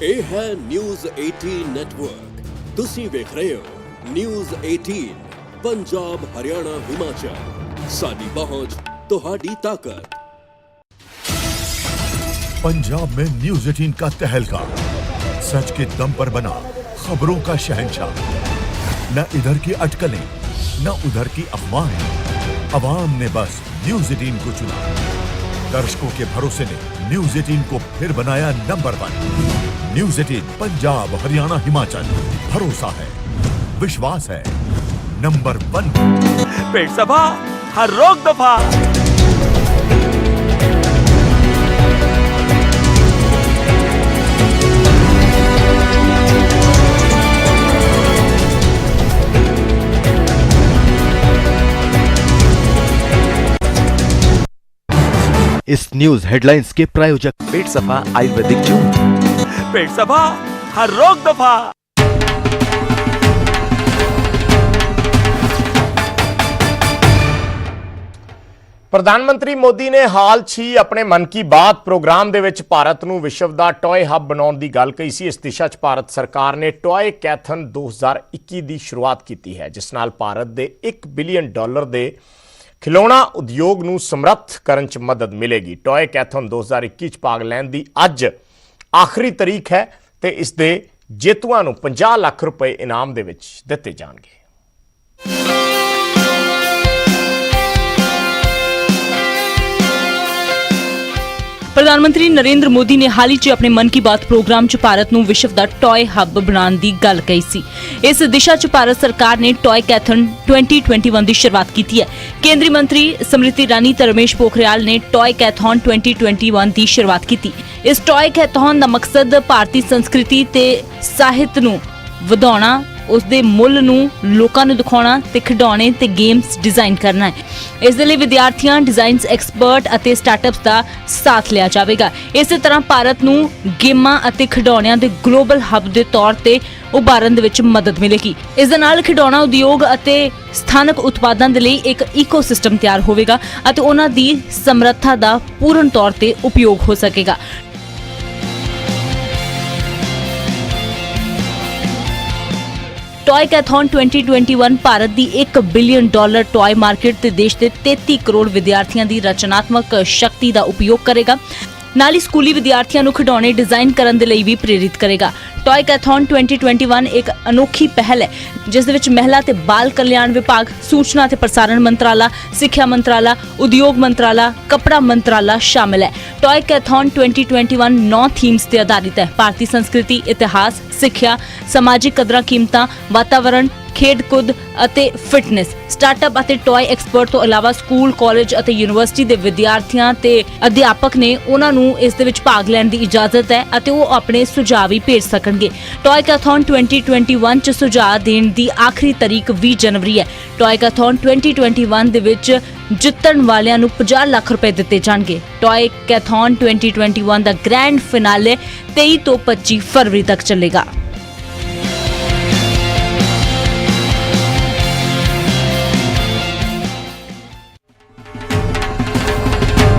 ਇਹ ਹੈ ਨਿਊਜ਼ 18 ਨੈਟਵਰਕ। ਤੁਸੀਂ ਵੇਖ ਰਹੇ ਹੋ ਨਿਊਜ਼ 18 ਪੰਜਾਬ ਹਰਿਆਣਾ ਹਿਮਾਚਲ। ਸਾਡੀ ਪਹੁੰਚ ਤੁਹਾਡੀ ਤਾਕਤ। पंजाब में न्यूज 18 का तहलका, सच के दम पर बना खबरों का शहंशाह। न इधर की अटकलें न उधर की अफवाहें, अवाम ने बस न्यूज 18 को चुना। दर्शकों के भरोसे ने न्यूज 18 को फिर बनाया नंबर 1। न्यूज 18 पंजाब हरियाणा हिमाचल, भरोसा है, विश्वास है, नंबर 1। पेट सफा हर रोग दफा। इस न्यूज हेडलाइंस के प्रायोजक पेट सफा आयुर्वेदिक जून। पेट सफा हर रोग दफा। ਪ੍ਰਧਾਨ ਮੰਤਰੀ ਮੋਦੀ ਨੇ ਹਾਲ 'ਚ ਹੀ ਆਪਣੇ ਮਨ ਕੀ ਬਾਤ ਪ੍ਰੋਗਰਾਮ ਦੇ ਵਿੱਚ ਭਾਰਤ ਨੂੰ ਵਿਸ਼ਵ ਦਾ ਟੌਏ ਹੱਬ ਬਣਾਉਣ ਦੀ ਗੱਲ ਕਹੀ ਸੀ। ਇਸ ਦਿਸ਼ਾ 'ਚ ਭਾਰਤ ਸਰਕਾਰ ਨੇ ਟੌਏ ਕੈਥਨ 2021 ਦੀ ਸ਼ੁਰੂਆਤ ਕੀਤੀ ਹੈ, ਜਿਸ ਨਾਲ ਭਾਰਤ ਦੇ $1 ਬਿਲੀਅਨ ਦੇ ਖਿਲੌਣਾ ਉਦਯੋਗ ਨੂੰ ਸਮਰੱਥ ਕਰਨ 'ਚ ਮਦਦ ਮਿਲੇਗੀ। ਟੌਏ ਕੈਥਨ 2021 'ਚ ਭਾਗ ਲੈਣ ਦੀ ਅੱਜ ਆਖਰੀ ਤਾਰੀਖ ਹੈ ਤੇ ਇਸ ਦੇ ਜੇਤੂਆਂ ਨੂੰ 50 ਲੱਖ ਰੁਪਏ ਇਨਾਮ ਦੇ ਵਿੱਚ ਦਿੱਤੇ ਜਾਣਗੇ। प्रधानमंत्री नरेंद्र मोदी ने हाल ही च अपने मन की बात प्रोग्राम च भारत ਨੂੰ ਵਿਸ਼ਵ ਦਾ ਟੌਏ ਹੱਬ ਬਣਾਉਣ ਦੀ ਗੱਲ ਕਹੀ ਸੀ। ਇਸ ਦਿਸ਼ਾ 'ਚ ਭਾਰਤ ਸਰਕਾਰ ਨੇ ਟੌਏ ਕੈਥਨ 2021 ਦੀ ਸ਼ੁਰੂਆਤ ਕੀਤੀ ਹੈ। ਕੇਂਦਰੀ ਮੰਤਰੀ ਸਮ੍ਰਿਤੀ ਇਰਾਨੀ ਤੇ ਰਮੇਸ਼ ਪੋਖਰਿਆਲ ਨੇ ਟੌਏ ਕੈਥਨ 2021 ਦੀ ਸ਼ੁਰੂਆਤ ਕੀਤੀ। ਇਸ ਟੌਏ ਕੈਥਨ ਦਾ ਮਕਸਦ ਭਾਰਤੀ ਸੰਸਕ੍ਰਿਤੀ ਤੇ ਸਾਹਿਤ ਨੂੰ ਵਧਾਉਣਾ, ਉਸ ਦੇ ਮੁੱਲ ਨੂੰ ਲੋਕਾਂ ਨੂੰ ਦਿਖਾਉਣਾ ਤੇ ਖਿਡੌਣੇ ਤੇ ਗੇਮਸ ਡਿਜ਼ਾਈਨ ਕਰਨਾ ਹੈ। ਇਸ ਦੇ ਲਈ ਵਿਦਿਆਰਥੀਆਂ, ਡਿਜ਼ਾਈਨਸ ਐਕਸਪਰਟ ਅਤੇ ਸਟਾਰਟਅਪਸ ਦਾ ਸਾਥ ਲਿਆ ਜਾਵੇਗਾ। ਇਸੇ ਤਰ੍ਹਾਂ ਭਾਰਤ ਨੂੰ ਗੇਮਾਂ ਅਤੇ ਖਿਡੌਣਿਆਂ ਦੇ ਗਲੋਬਲ ਹੱਬ ਦੇ ਤੌਰ ਤੇ ਉਭਾਰਨ ਦੇ ਵਿੱਚ ਮਦਦ ਮਿਲੇਗੀ। ਇਸ ਦੇ ਨਾਲ ਖਿਡੌਣਾ ਉਦਯੋਗ ਅਤੇ ਸਥਾਨਕ ਉਤਪਾਦਾਂ ਦੇ ਲਈ ਇੱਕ ਇਕੋਸਿਸਟਮ ਤਿਆਰ ਹੋਵੇਗਾ ਅਤੇ ਉਹਨਾਂ ਦੀ ਸਮਰੱਥਾ ਦਾ ਪੂਰਨ ਤੌਰ ਤੇ ਉਪਯੋਗ ਹੋ ਸਕੇਗਾ। ਟੌਏ ਕੈਥਨ 2021 ਭਾਰਤ ਦੀ $1 ਬਿਲੀਅਨ ਟੌਏ ਮਾਰਕੀਟ ਤੇ ਦੇਸ਼ ਦੇ 33 ਕਰੋੜ ਵਿਦਿਆਰਥੀਆਂ ਦੀ ਰਚਨਾਤਮਕ ਸ਼ਕਤੀ ਦਾ ਉਪਯੋਗ ਕਰੇਗਾ। ਨਾਲ ਹੀ ਸਕੂਲੀ ਵਿਦਿਆਰਥੀਆਂ ਨੂੰ ਖਿਡੌਣੇ ਡਿਜ਼ਾਈਨ ਕਰਨ ਦੇ ਲਈ ਵੀ ਪ੍ਰੇਰਿਤ ਕਰੇਗਾ। ਟੌਏ ਕੈਥਨ 2021 ਇੱਕ ਅਨੋਖੀ ਪਹਿਲ ਹੈ, ਜਿਸ ਦੇ ਵਿੱਚ ਮਹਿਲਾ ਤੇ ਬਾਲ ਕਲਿਆਣ ਵਿਭਾਗ, ਸੂਚਨਾ ਤੇ ਪ੍ਰਸਾਰਣ ਮੰਤਰਾਲਾ, ਸਿੱਖਿਆ ਮੰਤਰਾਲਾ, ਉਦਯੋਗ ਮੰਤਰਾਲਾ, ਕੱਪੜਾ ਮੰਤਰਾਲਾ ਸ਼ਾਮਿਲ ਹੈ। ਟੌਏ ਕੈਥਨ 2021 9 ਥੀਮਸ ਤੇ ਆਧਾਰਿਤ ਹੈ। ਭਾਰਤੀ ਸੰਸਕ੍ਰਿਤੀ, ਇਤਿਹਾਸ, ਸਿੱਖਿਆ, ਸਮਾਜਿਕ ਕਦਰਾਂ ਕੀਮਤਾਂ, ਵਾਤਾਵਰਣ, ਖੇਡ ਕੁੱਦ ਅਤੇ ਫਿਟਨੈਸ। ਸਟਾਰਟਅਪ ਅਤੇ ਟੌਏ ਐਕਸਪਰਟ ਤੋਂ ਇਲਾਵਾ ਸਕੂਲ, ਕਾਲਜ ਅਤੇ ਯੂਨੀਵਰਸਿਟੀ ਦੇ ਵਿਦਿਆਰਥੀਆਂ ਤੇ ਅਧਿਆਪਕ ਨੇ ਉਹਨਾਂ ਨੂੰ ਇਸ ਦੇ ਵਿੱਚ ਭਾਗ ਲੈਣ ਦੀ ਇਜਾਜ਼ਤ ਹੈ ਅਤੇ ਉਹ ਆਪਣੇ ਸੁਝਾਅ ਵੀ ਭੇਜ ਸਕਣਗੇ। ਟੌਏ ਕੈਥਨ 2021 ਚ ਸੁਝਾਅ ਦੇਣ ਦੀ ਆਖਰੀ ਤਾਰੀਖ 20 ਜਨਵਰੀ ਹੈ। ਟੌਏ ਕੈਥਨ 2021 ਦੇ ਵਿੱਚ ਜਿੱਤਣ ਵਾਲਿਆਂ ਨੂੰ 50 ਲੱਖ ਰੁਪਏ ਦਿੱਤੇ ਜਾਣਗੇ। ਟੌਏ ਕੈਥਨ 2021 ਦਾ ਗ੍ਰੈਂਡ ਫਿਨਾਲੇ 23 ਤੋਂ 25 ਫਰਵਰੀ ਤੱਕ ਚੱਲੇਗਾ।